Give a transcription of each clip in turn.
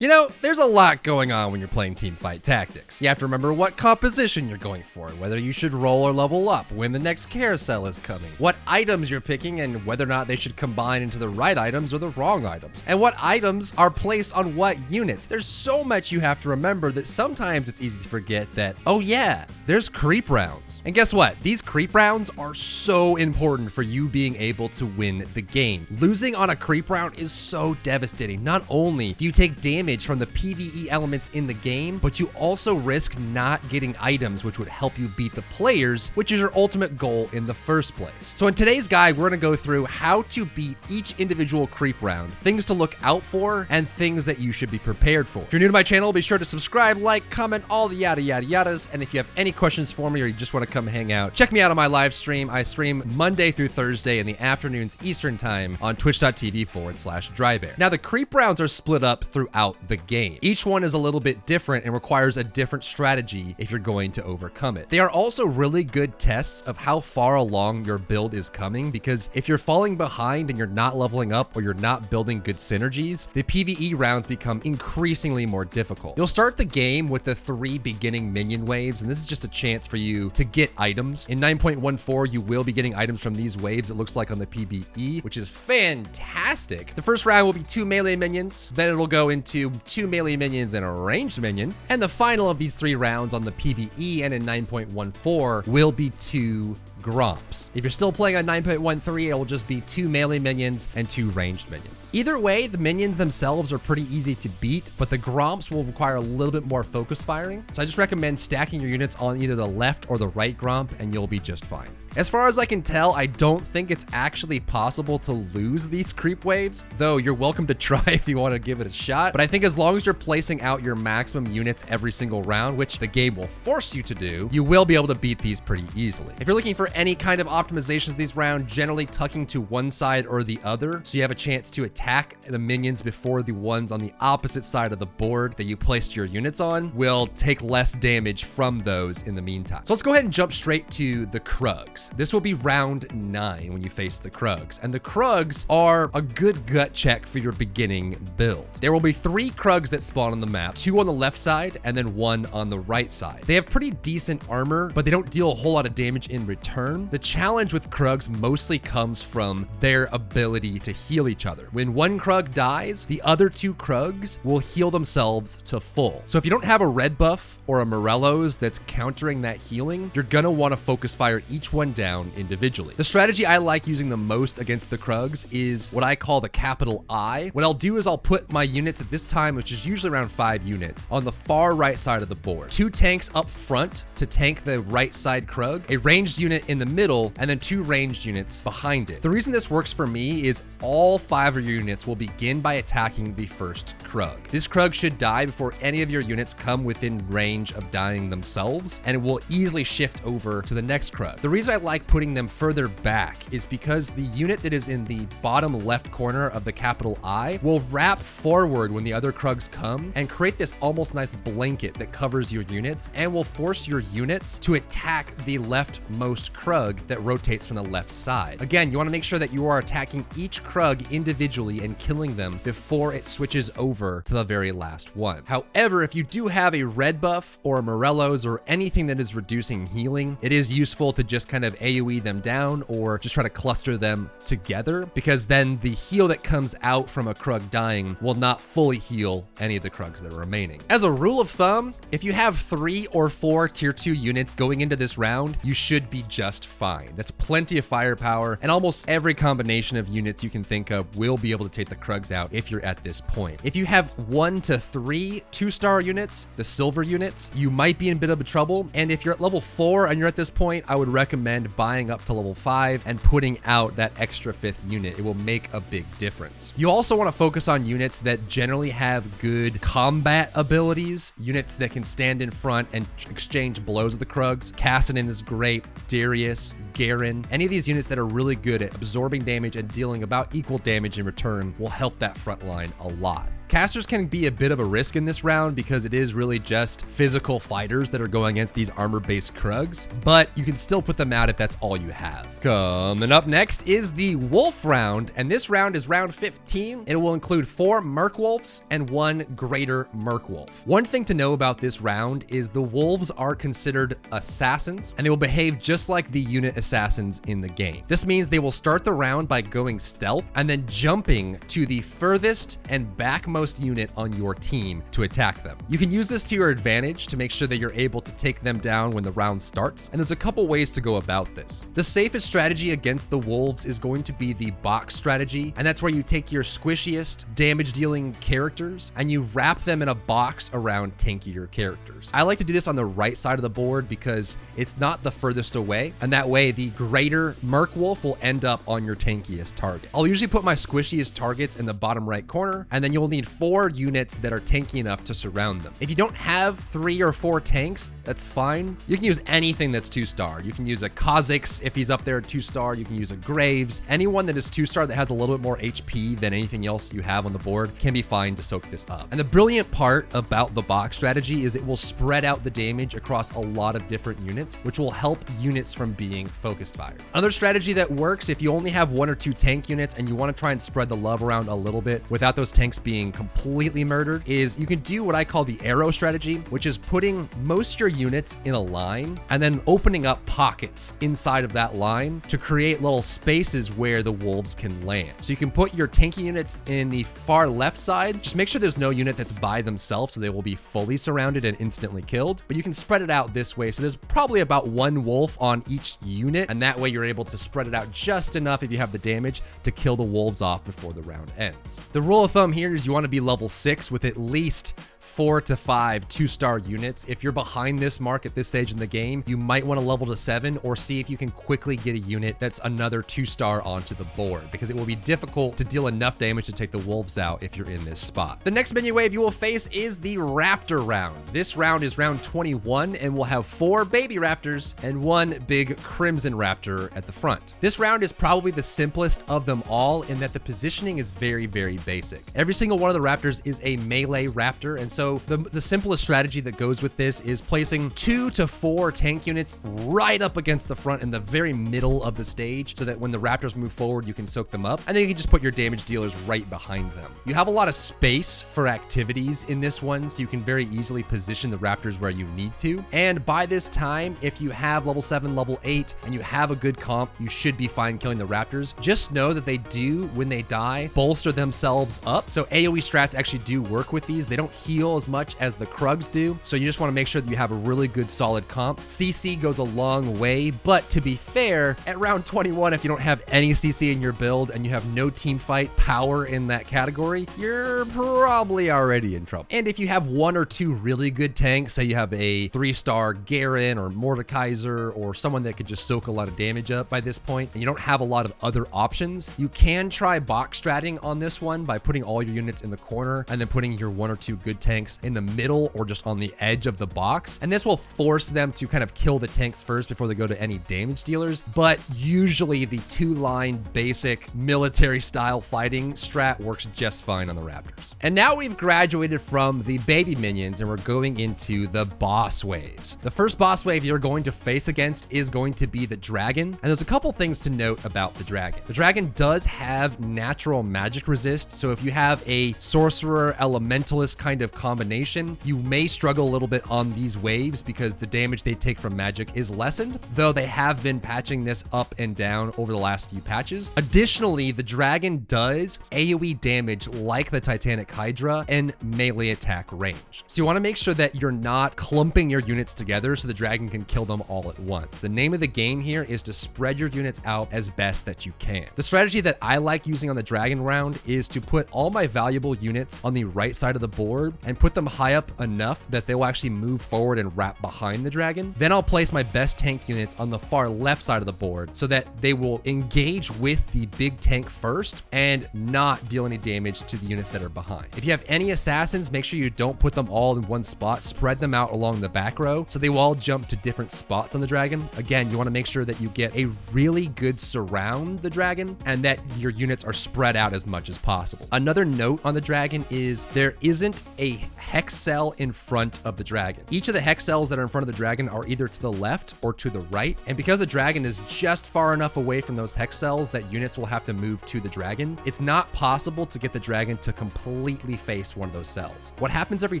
You know, there's a lot going on when you're playing Teamfight Tactics. You have to remember what composition you're going for, whether you should roll or level up, when the next carousel is coming, what items you're picking, and whether or not they should combine into the right items or the wrong items, and what items are placed on what units. There's so much you have to remember that sometimes it's easy to forget that, oh yeah, there's creep rounds. And guess what? These creep rounds are so important for you being able to win the game. Losing on a creep round is so devastating. Not only do you take damage from the PVE elements in the game, but you also risk not getting items which would help you beat the players, which is your ultimate goal in the first place. So in today's guide, we're going to go through how to beat each individual creep round, things to look out for, and things that you should be prepared for. If you're new to my channel, be sure to subscribe, like, comment, all the yada yada yadas, and if you have any questions for me or you just want to come hang out, check me out on my live stream. I stream Monday through Thursday in the afternoons Eastern time on twitch.tv/drybear. Now the creep rounds are split up throughout the game. Each one is a little bit different and requires a different strategy if you're going to overcome it. They are also really good tests of how far along your build is coming, because if you're falling behind and you're not leveling up or you're not building good synergies, the PvE rounds become increasingly more difficult. You'll start the game with the 3 beginning minion waves, and this is just a chance for you to get items. In 9.14, you will be getting items from these waves, it looks like on the PvE, which is fantastic. The first round will be 2 melee minions, then it'll go into 2 melee minions and a ranged minion, and the final of these 3 rounds on the PvE and in 9.14 will be 2 Gromps. If you're still playing on 9.13, it will just be 2 melee minions and 2 ranged minions. Either way, the minions themselves are pretty easy to beat, but the Gromps will require a little bit more focus firing. So I just recommend stacking your units on either the left or the right Gromp and you'll be just fine. As far as I can tell, I don't think it's actually possible to lose these creep waves, though you're welcome to try if you want to give it a shot. But I think as long as you're placing out your maximum units every single round, which the game will force you to do, you will be able to beat these pretty easily. If you're looking for any kind of optimizations these rounds, generally tucking to one side or the other, so you have a chance to attack the minions before the ones on the opposite side of the board that you placed your units on will take less damage from those in the meantime. So let's go ahead and jump straight to the Krugs. This will be round 9 when you face the Krugs, and the Krugs are a good gut check for your beginning build. There will be 3 Krugs that spawn on the map, 2 on the left side and then 1 on the right side. They have pretty decent armor, but they don't deal a whole lot of damage in return. The challenge with Krugs mostly comes from their ability to heal each other. When one Krug dies, the other 2 Krugs will heal themselves to full. So if you don't have a red buff or a Morello's that's countering that healing, you're gonna want to focus fire each one down individually. The strategy I like using the most against the Krugs is what I call the capital I. What I'll do is I'll put my units at this time, which is usually around 5 units, on the far right side of the board. 2 tanks up front to tank the right side Krug, a ranged unit in the middle, and then 2 ranged units behind it. The reason this works for me is all 5 of your units will begin by attacking the first Krug. This Krug should die before any of your units come within range of dying themselves, and it will easily shift over to the next Krug. The reason I like putting them further back is because the unit that is in the bottom left corner of the capital I will wrap forward when the other Krugs come and create this almost nice blanket that covers your units and will force your units to attack the leftmost Krug that rotates from the left side. Again, you want to make sure that you are attacking each Krug individually and killing them before it switches over to the very last one. However, if you do have a red buff or a Morello's or anything that is reducing healing, it is useful to just kind of AoE them down or just try to cluster them together, because then the heal that comes out from a Krug dying will not fully heal any of the Krugs that are remaining. As a rule of thumb, if you have 3 or 4 tier 2 units going into this round, you should be just fine. That's plenty of firepower, and almost every combination of units you can think of will be able to take the Krugs out if you're at this point. If you have 1 to 3 2-star units, the silver units, you might be in a bit of trouble, and if you're at level 4 and you're at this point, I would recommend buying up to level 5 and putting out that extra 5th unit. It will make a big difference. You also want to focus on units that generally have good combat abilities, units that can stand in front and exchange blows with the Krugs. Castanin is great, Darius, Garen, any of these units that are really good at absorbing damage and dealing about equal damage in return will help that front line a lot. Casters can be a bit of a risk in this round because it is really just physical fighters that are going against these armor-based Krugs, but you can still put them out if that's all you have. Coming up next is the Wolf round, and this round is round 15. It will include 4 Murk Wolves and 1 Greater Murk Wolf. One thing to know about this round is the Wolves are considered assassins, and they will behave just like the unit assassins in the game. This means they will start the round by going stealth and then jumping to the furthest and backmost unit on your team to attack them. You can use this to your advantage to make sure that you're able to take them down when the round starts, and there's a couple ways to go about this. The safest strategy against the Wolves is going to be the box strategy, and that's where you take your squishiest damage dealing characters and you wrap them in a box around tankier characters. I like to do this on the right side of the board because it's not the furthest away, and that way the Greater Murk Wolf will end up on your tankiest target. I'll usually put my squishiest targets in the bottom right corner, and then you'll need 4 units that are tanky enough to surround them. If you don't have 3 or 4 tanks, that's fine. You can use anything that's 2-star. You can use a Kha'Zix if he's up there 2-star. You can use a Graves. Anyone that is 2-star that has a little bit more HP than anything else you have on the board can be fine to soak this up. And the brilliant part about the box strategy is it will spread out the damage across a lot of different units, which will help units from being focused fire. Another strategy that works if you only have 1 or 2 tank units and you want to try and spread the love around a little bit without those tanks being completely murdered is you can do what I call the arrow strategy, which is putting most of your units in a line and then opening up pockets inside of that line to create little spaces where the wolves can land. So you can put your tanky units in the far left side. Just make sure there's no unit that's by themselves so they will be fully surrounded and instantly killed, but you can spread it out this way. So there's probably about 1 wolf on each unit, and that way you're able to spread it out just enough if you have the damage to kill the wolves off before the round ends. The rule of thumb here is you want to be level 6 with at least 4 to 5 2-star units. If you're behind this mark at this stage in the game, you might want to level to 7 or see if you can quickly get a unit that's another 2-star onto the board, because it will be difficult to deal enough damage to take the wolves out if you're in this spot. The next menu wave you will face is the Raptor round. This round is round 21 and will have 4 baby raptors and 1 big crimson raptor at the front. This round is probably the simplest of them all in that the positioning is very, very basic. Every single one of the raptors is a melee raptor, and so the simplest strategy that goes with this is placing 2 to 4 tank units right up against the front in the very middle of the stage so that when the raptors move forward, you can soak them up, and then you can just put your damage dealers right behind them. You have a lot of space for activities in this one, so you can very easily position the raptors where you need to. And by this time, if you have level 7, level 8, and you have a good comp, you should be fine killing the raptors. Just know that they do, when they die, bolster themselves up. So AoE strats actually do work with these. They don't heal as much as the Krugs do, so you just want to make sure that you have a really good solid comp. CC goes a long way, but to be fair, at round 21, if you don't have any CC in your build and you have no team fight power in that category, you're probably already in trouble. And if you have 1 or 2 really good tanks, say you have a 3-star Garen or Mordekaiser or someone that could just soak a lot of damage up by this point, and you don't have a lot of other options, you can try box stratting on this one by putting all your units in the corner and then putting your 1 or 2 good tanks in the middle or just on the edge of the box. And this will force them to kind of kill the tanks first before they go to any damage dealers. But usually the 2-line basic military style fighting strat works just fine on the Raptors. And now we've graduated from the baby minions and we're going into the boss waves. The first boss wave you're going to face against is going to be the dragon. And there's a couple things to note about the dragon. The dragon does have natural magic resist. So if you have a sorcerer elementalist kind of combination, you may struggle a little bit on these waves because the damage they take from magic is lessened, though they have been patching this up and down over the last few patches. Additionally, the dragon does AoE damage like the Titanic Hydra and melee attack range. So you want to make sure that you're not clumping your units together so the dragon can kill them all at once. The name of the game here is to spread your units out as best that you can. The strategy that I like using on the dragon round is to put all my valuable units on the right side of the board and put them high up enough that they will actually move forward and wrap behind the dragon. Then I'll place my best tank units on the far left side of the board so that they will engage with the big tank first and not deal any damage to the units that are behind. If you have any assassins, make sure you don't put them all in one spot. Spread them out along the back row so they will all jump to different spots on the dragon. Again, you want to make sure that you get a really good surround the dragon and that your units are spread out as much as possible. Another note on the dragon is there isn't a hex cell in front of the dragon. Each of the hex cells that are in front of the dragon are either to the left or to the right. And because the dragon is just far enough away from those hex cells that units will have to move to the dragon, it's not possible to get the dragon to completely face one of those cells. What happens every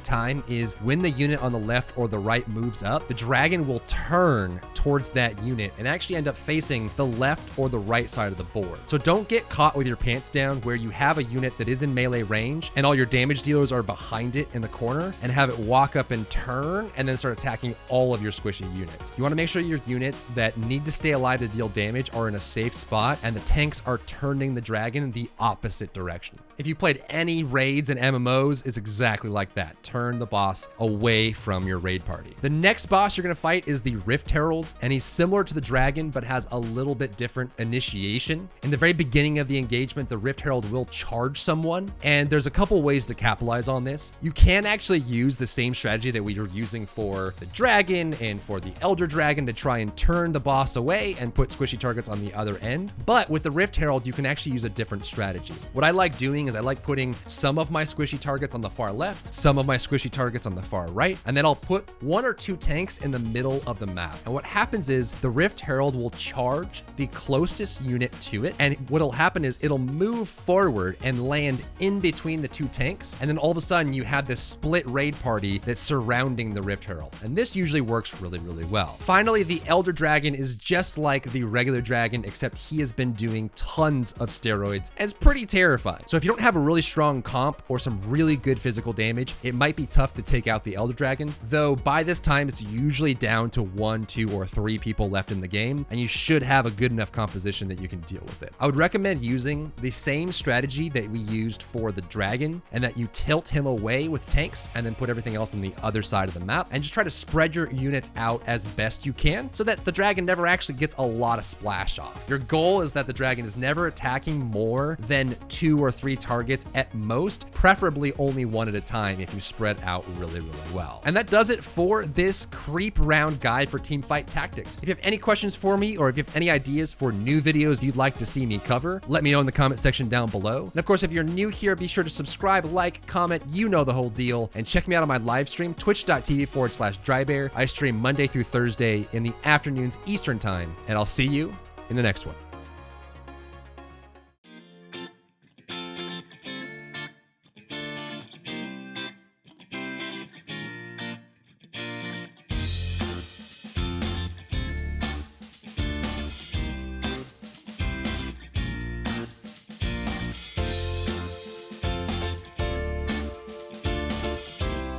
time is when the unit on the left or the right moves up, the dragon will turn towards that unit and actually end up facing the left or the right side of the board. So don't get caught with your pants down where you have a unit that is in melee range and all your damage dealers are behind it in the corner and have it walk up and turn and then start attacking all of your squishy units. You want to make sure your units that need to stay alive to deal damage are in a safe spot and the tanks are turning the dragon the opposite direction. If you played any raids and MMOs, it's exactly like that. Turn the boss away from your raid party. The next boss you're going to fight is the Rift Herald, and he's similar to the dragon but has a little bit different initiation. In the very beginning of the engagement, the Rift Herald will charge someone, and there's a couple ways to capitalize on this. You can actually use the same strategy that we were using for the dragon and for the Elder Dragon to try and turn the boss away and put squishy targets on the other end. But with the Rift Herald, you can actually use a different strategy. What I like doing is I like putting some of my squishy targets on the far left, some of my squishy targets on the far right, and then I'll put one or two tanks in the middle of the map. And what happens is the Rift Herald will charge the closest unit to it, and what'll happen is it'll move forward and land in between the two tanks, and then all of a sudden you have this split raid party that's surrounding the Rift Herald. And this usually works really, really well. Finally, the Elder Dragon is just like the regular dragon, except he has been doing tons of steroids and it's pretty terrifying. So if you don't have a really strong comp or some really good physical damage, it might be tough to take out the Elder Dragon, though by this time it's usually down to 1, 2, or 3 people left in the game, and you should have a good enough composition that you can deal with it. I would recommend using the same strategy that we used for the dragon, and that you tilt him away with tanks and then put everything else on the other side of the map, and just try to spread your units out as best you can so that the dragon never actually gets a lot of splash off. Your goal is that the dragon is never attacking more than 2 or 3 targets at most, preferably only one at a time if you spread out really, really well. And that does it for this creep round guide for Teamfight Tactics. If you have any questions for me, or if you have any ideas for new videos you'd like to see me cover, let me know in the comment section down below. And of course, if you're new here, be sure to subscribe, like, comment, you know the whole deal, and check me out on my live stream, twitch.tv/drybear. I stream Monday through Thursday in the afternoons Eastern time, and I'll see you in the next one.